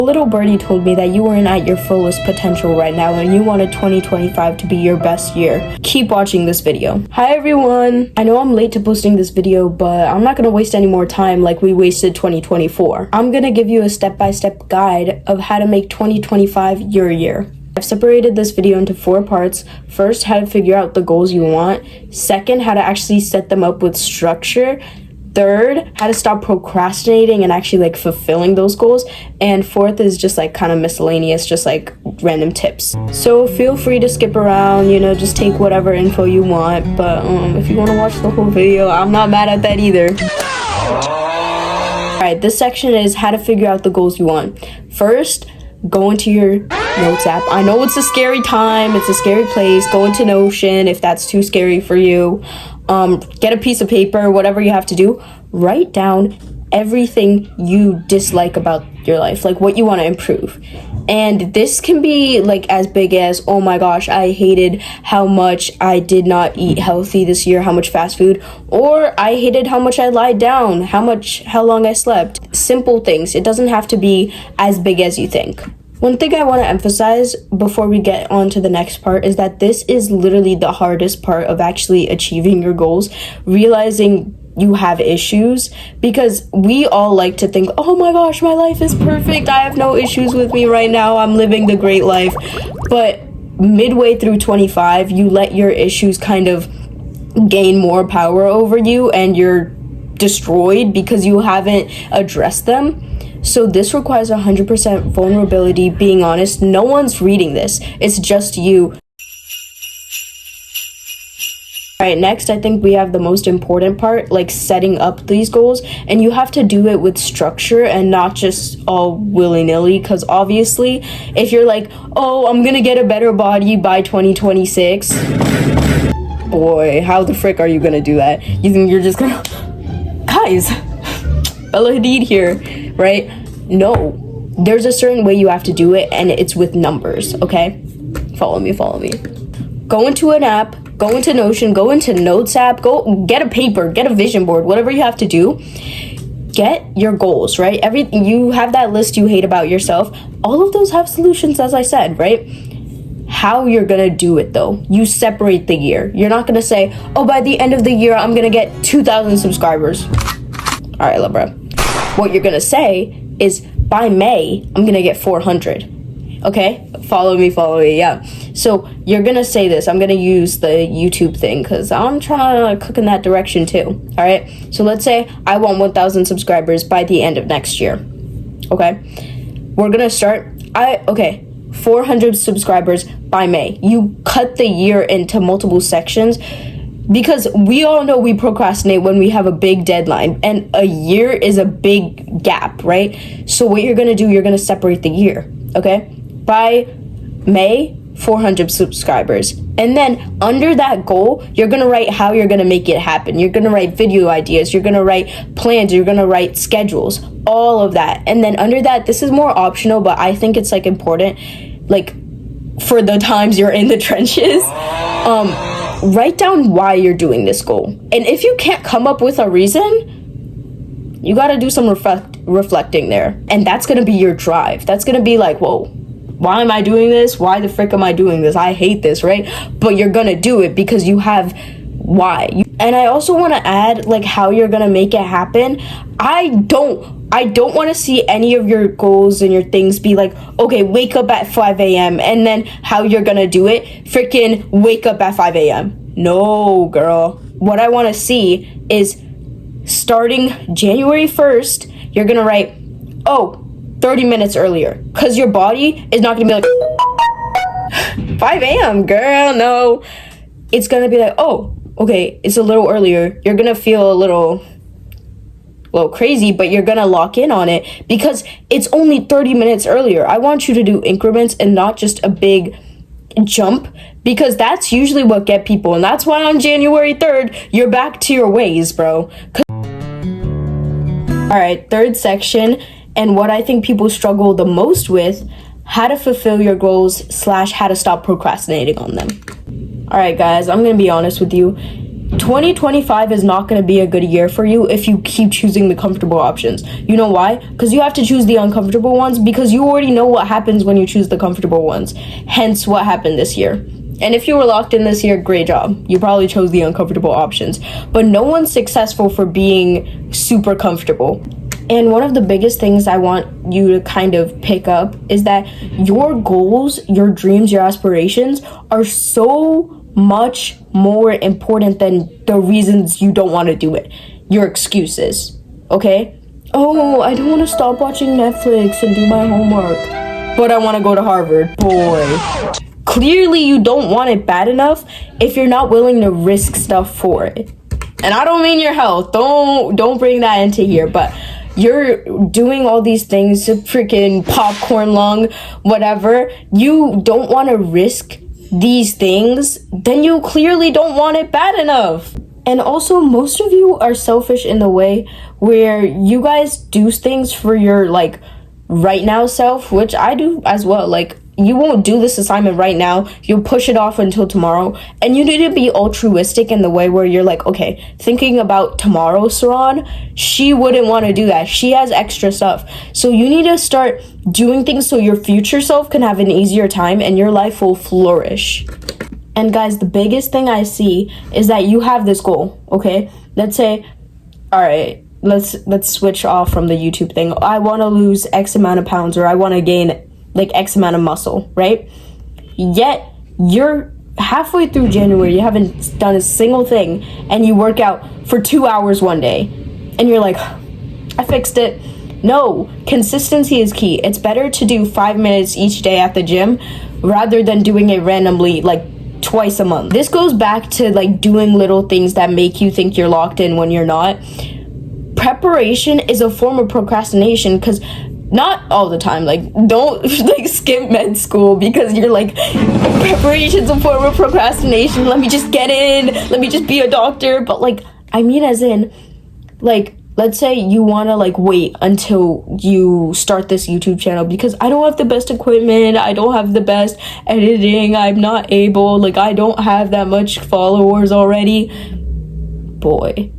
A little birdie told me that you weren't at your fullest potential right now and you wanted 2025 to be your best year. Keep watching this video. Hi everyone! I know I'm late to posting this video, but I'm not gonna waste any more time like we wasted 2024. I'm gonna give you a step-by-step guide of how to make 2025 your year. I've separated this video into 4 parts. First, how to figure out the goals you want. Second, how to actually set them up with structure. Third, how to stop procrastinating and actually like fulfilling those goals. And fourth is just like kind of miscellaneous, just like random tips. So feel free to skip around, just take whatever info you want. But if you want to watch the whole video, I'm not mad at that either. Alright, this section is how to figure out the goals you want. First, go into your notes app. I know it's a scary time, it's a scary place. Go into Notion if that's too scary for you. Get a piece of paper, whatever you have to do. Write down everything you dislike about your life, like what you want to improve. And this can be like as big as, oh my gosh, I hated how much I did not eat healthy this year, how much fast food, or I hated how much I lied down, how long I slept. Simple things. It doesn't have to be as big as you think. One thing I want to emphasize before we get on to the next part is that this is literally the hardest part of actually achieving your goals, realizing you have issues, because we all like to think, oh my gosh, my life is perfect, I have no issues with me right now, I'm living the great life. But midway through 25, you let your issues kind of gain more power over you and you're destroyed because you haven't addressed them. So this requires 100% vulnerability, being honest. No one's reading this. It's just you. Alright, next I think we have the most important part, like setting up these goals. And you have to do it with structure and not just all willy-nilly, because obviously if you're like, oh, I'm gonna get a better body by 2026, boy, how the frick are you gonna do that? You think you're just gonna... Guys, Bella Hadid here, right? No, there's a certain way you have to do it, and it's with numbers, okay? Follow me. Go into an app, go into Notion, go into Notes app, go get a paper, get a vision board, whatever you have to do. Get your goals, right? Everything, you have that list you hate about yourself. All of those have solutions, as I said, right? How you're gonna do it though, you separate the year. You're not gonna say, oh, by the end of the year, I'm gonna get 2,000 subscribers. All right, Libra. What you're gonna say is, by May, I'm gonna get 400. Okay? Follow me, yeah. So you're gonna say this. I'm gonna use the YouTube thing because I'm trying to cook in that direction too. All right? So let's say I want 1,000 subscribers by the end of next year. Okay? We're gonna start, 400 subscribers by May. You cut the year into multiple sections, because we all know we procrastinate when we have a big deadline, and a year is a big gap, right? So what you're gonna do, you're gonna separate the year, okay? By May, 400 subscribers. And then under that goal, you're gonna write how you're gonna make it happen. You're gonna write video ideas, you're gonna write plans, you're gonna write schedules, all of that. And then under that, this is more optional, but I think it's like important, like for the times you're in the trenches. Write down why you're doing this goal. And if you can't come up with a reason, you got to do some reflecting there. And that's going to be your drive. That's going to be like, whoa, why am I doing this? Why the frick am I doing this? I hate this, right? But you're going to do it because you have why. And I also want to add like how you're going to make it happen. I don't want to see any of your goals and your things be like, okay, wake up at 5 a.m. and then how you're going to do it, freaking wake up at 5 a.m. No, girl. What I want to see is starting January 1st, you're going to write, 30 minutes earlier, because your body is not going to be like, 5 a.m., girl, no. It's going to be like, okay, it's a little earlier. You're going to feel a little crazy, but you're gonna lock in on it because it's only 30 minutes earlier. I want you to do increments and not just a big jump, because that's usually what get people, and that's why on January 3rd you're back to your ways, bro. All right, third section, and what I think people struggle the most with, how to fulfill your goals / how to stop procrastinating on them. All right, guys, I'm gonna be honest with you. 2025 is not going to be a good year for you if you keep choosing the comfortable options. You know why? Because you have to choose the uncomfortable ones, because you already know what happens when you choose the comfortable ones. Hence what happened this year. And if you were locked in this year, great job. You probably chose the uncomfortable options. But no one's successful for being super comfortable. And one of the biggest things I want you to kind of pick up is that your goals, your dreams, your aspirations are so much more important than the reasons you don't want to do it. Your excuses, okay? Oh, I don't want to stop watching Netflix and do my homework, but I want to go to Harvard. Boy. Clearly you don't want it bad enough if you're not willing to risk stuff for it. And I don't mean your health. Don't bring that into here, but you're doing all these things, freaking popcorn lung, whatever. You don't want to risk these things, then you clearly don't want it bad enough. And also, most of you are selfish in the way where you guys do things for your, like, right now self, which I do as well. Like, you won't do this assignment right now, you'll push it off until tomorrow. And you need to be altruistic in the way where you're like, okay, thinking about tomorrow, Saran, she wouldn't want to do that. She has extra stuff. So you need to start doing things so your future self can have an easier time and your life will flourish. And guys, the biggest thing I see is that you have this goal, okay? Let's say, all right, let's switch off from the YouTube thing. I want to lose X amount of pounds, or I want to gain like X amount of muscle, right? Yet you're halfway through January, you haven't done a single thing, and you work out for 2 hours one day, and you're like, I fixed it. No, consistency is key. It's better to do 5 minutes each day at the gym rather than doing it randomly, like twice a month. This goes back to like doing little things that make you think you're locked in when you're not. Preparation is a form of procrastination, because not all the time, like, don't like skip med school because you're like, preparation's a form of procrastination, let me just get in, let me just be a doctor. But like, I mean, as in, like, let's say you want to like wait until you start this YouTube channel because I don't have the best equipment, I don't have the best editing, I'm not able, like, I don't have that much followers already. Boy,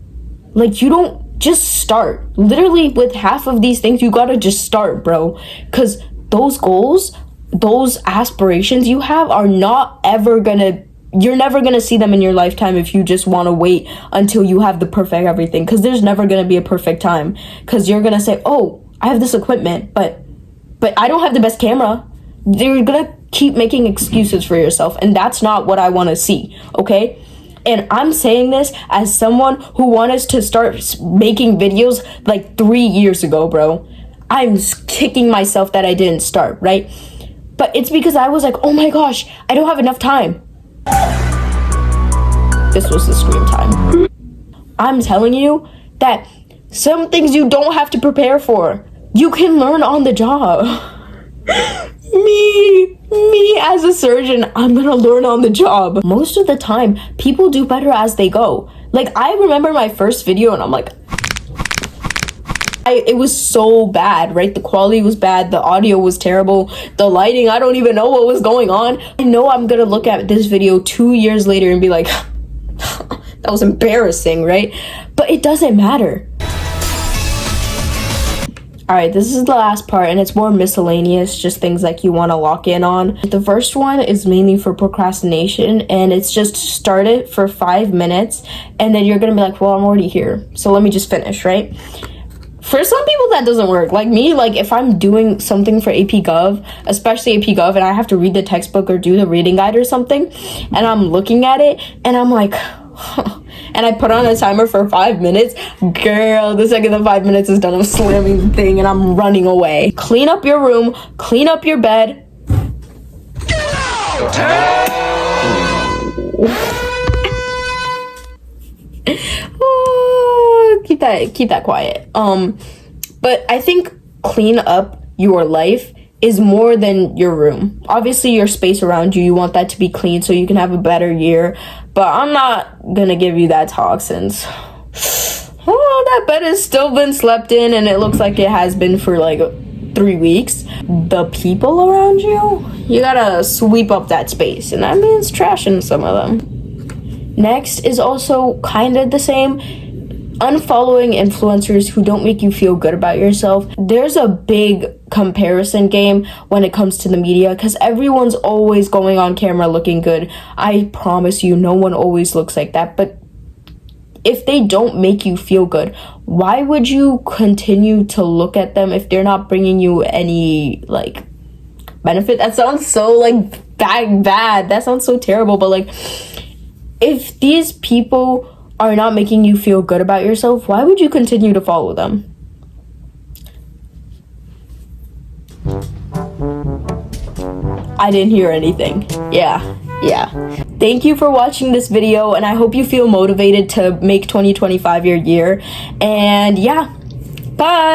like, you don't just start. Literally, with half of these things, you gotta just start, bro. Because those goals, those aspirations you have are not ever gonna, you're never gonna see them in your lifetime if you just want to wait until you have the perfect everything. Because there's never gonna be a perfect time. Because you're gonna say, oh, I have this equipment, but I don't have the best camera. You're gonna keep making excuses for yourself, and that's not what I want to see, okay? And I'm saying this as someone who wanted to start making videos like 3 years ago, bro. I'm kicking myself that I didn't start, right? But it's because I was like, oh my gosh, I don't have enough time. This was the screen time. I'm telling you that some things you don't have to prepare for. You can learn on the job. Me as a surgeon, I'm gonna learn on the job. Most of the time, people do better as they go. Like, I remember my first video and I'm like, it was so bad, right? The quality was bad, the audio was terrible, the lighting, I don't even know what was going on. I know I'm gonna look at this video 2 years later and be like, that was embarrassing, right? But it doesn't matter. Alright, this is the last part, and it's more miscellaneous, just things like you want to lock in on. The first one is mainly for procrastination, and it's just start it for 5 minutes, and then you're going to be like, well, I'm already here, so let me just finish, right? For some people, that doesn't work. Like me, like if I'm doing something for AP Gov, especially AP Gov, and I have to read the textbook or do the reading guide or something, and I'm looking at it, and I'm like, and I put on a timer for 5 minutes, girl, the second the 5 minutes is done, I'm slamming the thing and I'm running away. Clean up your room, clean up your bed. Oh, keep that quiet. But I think clean up your life is more than your room. Obviously, your space around you want that to be clean so you can have a better year. But I'm not gonna give you that toxins. Oh, that bed has still been slept in, and it looks like it has been for like 3 weeks. The people around you, you gotta sweep up that space, and that means trashing some of them. Next is also kind of the same. Unfollowing influencers who don't make you feel good about yourself. There's a big comparison game when it comes to the media because everyone's always going on camera looking good. I promise you, no one always looks like that. But if they don't make you feel good, why would you continue to look at them if they're not bringing you any like benefit? That sounds so like bad. That sounds so terrible. But like, if these people are not making you feel good about yourself, why would you continue to follow them? I didn't hear anything. Yeah. Thank you for watching this video, and I hope you feel motivated to make 2025 your year. And yeah, bye.